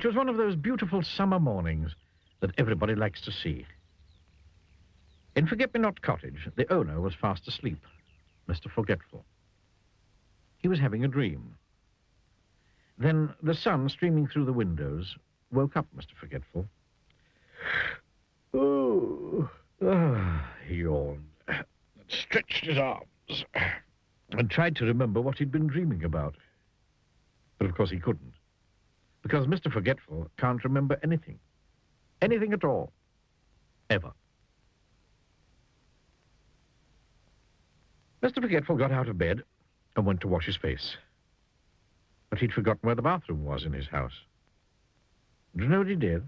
It was one of those beautiful summer mornings that everybody likes to see. In Forget-Me-Not Cottage, the owner was fast asleep, Mr. Forgetful. He was having a dream. Then the sun, streaming through the windows, woke up Mr. Forgetful. He yawned, stretched his arms, and tried to remember what he'd been dreaming about. But of course he couldn't, because Mr. Forgetful can't remember anything. Anything at all. Ever. Mr. Forgetful got out of bed and went to wash his face. But he'd forgotten where the bathroom was in his house. Do you know what he did?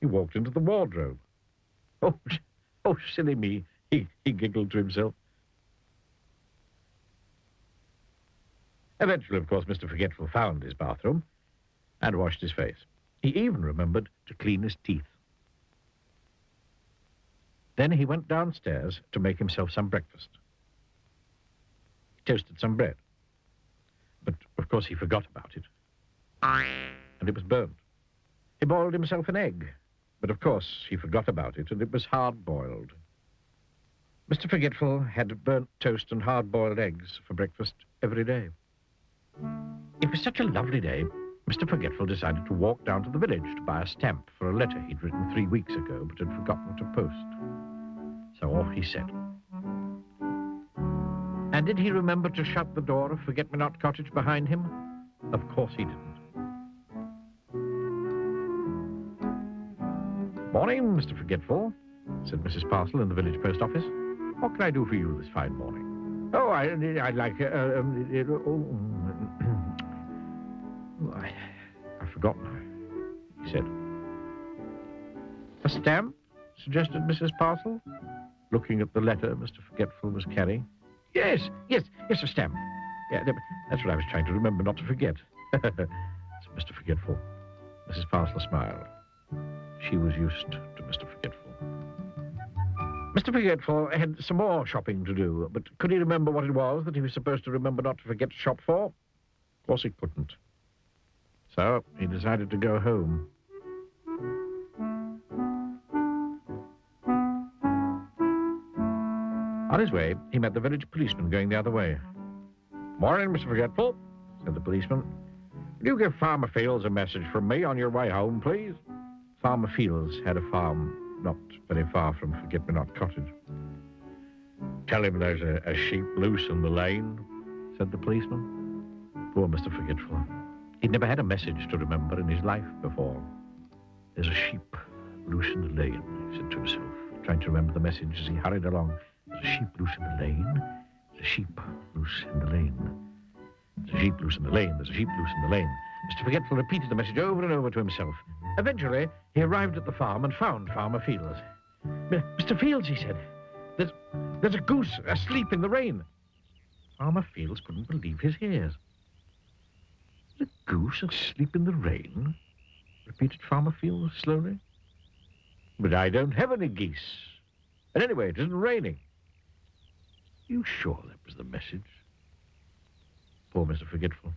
He walked into the wardrobe. Oh, silly me, he giggled to himself. Eventually, of course, Mr. Forgetful found his bathroom and washed his face. He even remembered to clean his teeth. Then he went downstairs to make himself some breakfast. He toasted some bread. But, of course, he forgot about it. And it was burnt. He boiled himself an egg. But, of course, he forgot about it, and it was hard-boiled. Mr. Forgetful had burnt toast and hard-boiled eggs for breakfast every day. It was such a lovely day, Mr. Forgetful decided to walk down to the village to buy a stamp for a letter he'd written 3 weeks ago, but had forgotten to post. So off he set. And did he remember to shut the door of Forget-Me-Not Cottage behind him? Of course he didn't. Morning, Mr. Forgetful, said Mrs. Parcel in the village post office. What can I do for you this fine morning? Oh, I'd like... I've forgotten, he said. A stamp, suggested Mrs. Parcel, looking at the letter Mr. Forgetful was carrying. Yes, a stamp. Yeah, that's what I was trying to remember not to forget, said Mr. Forgetful. Mrs. Parcel smiled. She was used to Mr. Forgetful. Mr. Forgetful had some more shopping to do, but could he remember what it was that he was supposed to remember not to forget to shop for? Of course he couldn't. So he decided to go home. On his way, he met the village policeman going the other way. Morning, Mr. Forgetful, said the policeman. Will you give Farmer Fields a message from me on your way home, please? Farmer Fields had a farm not very far from Forget-Me-Not Cottage. Tell him there's a sheep loose in the lane, said the policeman. Poor Mr. Forgetful. He'd never had a message to remember in his life before. There's a sheep loose in the lane, he said to himself, trying to remember the message as he hurried along. There's a sheep loose in the lane. There's a sheep loose in the lane. There's a sheep loose in the lane. There's a sheep loose in the lane. Mr. Forgetful repeated the message over and over to himself. Eventually, he arrived at the farm and found Farmer Fields. Mr. Fields, he said, there's a goose asleep in the rain. Farmer Fields couldn't believe his ears. A goose asleep in the rain? Repeated Farmer Fields slowly. But I don't have any geese. And anyway, it isn't raining. You sure that was the message? Poor Mr. Forgetful.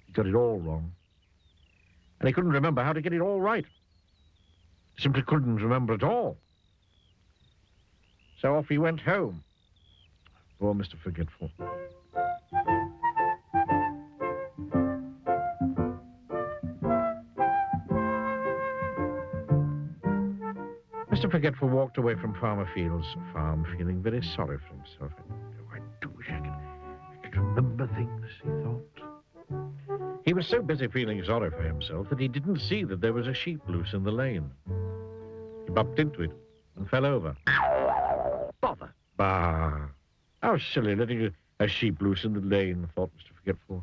He got it all wrong. And he couldn't remember how to get it all right. He simply couldn't remember at all. So off he went home. Poor Mr. Forgetful. Mr. Forgetful walked away from Farmer Fields' farm, feeling very sorry for himself. I do wish I could remember things, he thought. He was so busy feeling sorry for himself that he didn't see that there was a sheep loose in the lane. He bumped into it and fell over. Bother! Bah! How silly, letting a sheep loose in the lane, thought Mr. Forgetful.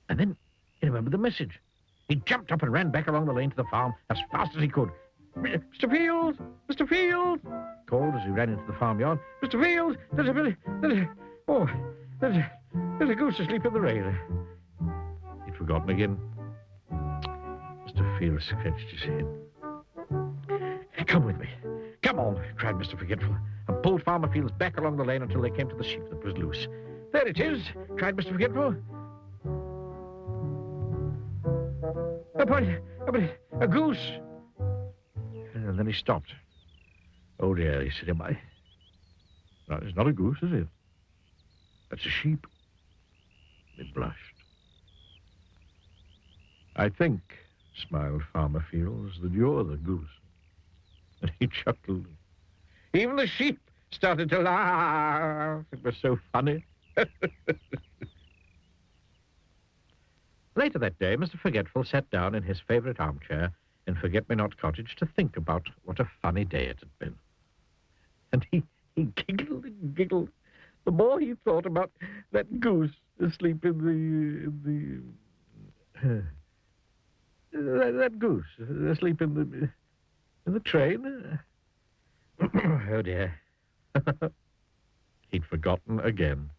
And then he remembered the message. He jumped up and ran back along the lane to the farm as fast as he could. Mr. Fields! Mr. Fields! Called as he ran into the farmyard. Mr. Fields! There's a goose asleep in the rain. He'd forgotten again. Mr. Fields scratched his head. Come with me. Come on, cried Mr. Forgetful, and pulled Farmer Fields back along the lane until they came to the sheep that was loose. There it is, cried Mr. Forgetful. A goose! And then he stopped. Oh, dear, he said, no, it's not a goose, is it? That's a sheep. He blushed. I think, smiled Farmer Fields, that you're the goose. And he chuckled. Even the sheep started to laugh. It was so funny. Later that day, Mr. Forgetful sat down in his favorite armchair in Forget-Me-Not Cottage to think about what a funny day it had been. And he giggled and giggled the more he thought about that goose asleep in the that goose asleep in the train. Oh, dear. He'd forgotten again.